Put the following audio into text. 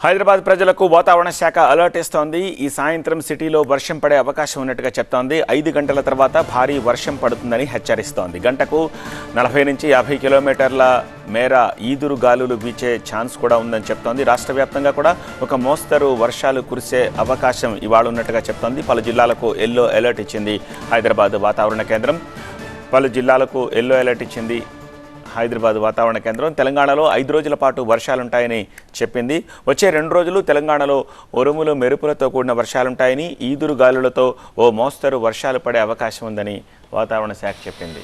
హైదరాబాద్ ప్రజలకు వాతావరణ శాఖ అలర్ట్ ఇస్తోంది. ఈ సాయంత్రం సిటీలో వర్షం పడే అవకాశం ఉన్నట్టుగా చెప్తోంది. 5 గంటల తర్వాత భారీ వర్షం పడుతుందని హెచ్చరిస్తోంది. గంటకు 40 నుంచి 50 కిలోమీటర్ల మేర ఈదురు గాలులు వీచే ఛాన్స్ కూడా ఉందని చెప్తోంది. రాష్ట్ర వ్యాప్తంగా కూడా ఒక మోస్తరు వర్షాలు కురిసే అవకాశం ఇవాళ ఉన్నట్టుగా చెప్తోంది. పలు జిల్లాలకు ఎల్లో అలర్ట్ ఇచ్చింది హైదరాబాద్ వాతావరణ కేంద్రం. హైదరాబాద్ వాతావరణ కేంద్రం తెలంగాణలో 5 రోజుల పాటు వర్షాలుంటాయని చెప్పింది. వచ్చే 2 రోజులు తెలంగాణలో ఉరుములు మెరుపులతో కూడిన వర్షాలుంటాయని, ఈదురు గాలులతో ఓ మోస్తరు వర్షాలు పడే అవకాశం ఉందని వాతావరణ శాఖ చెప్పింది.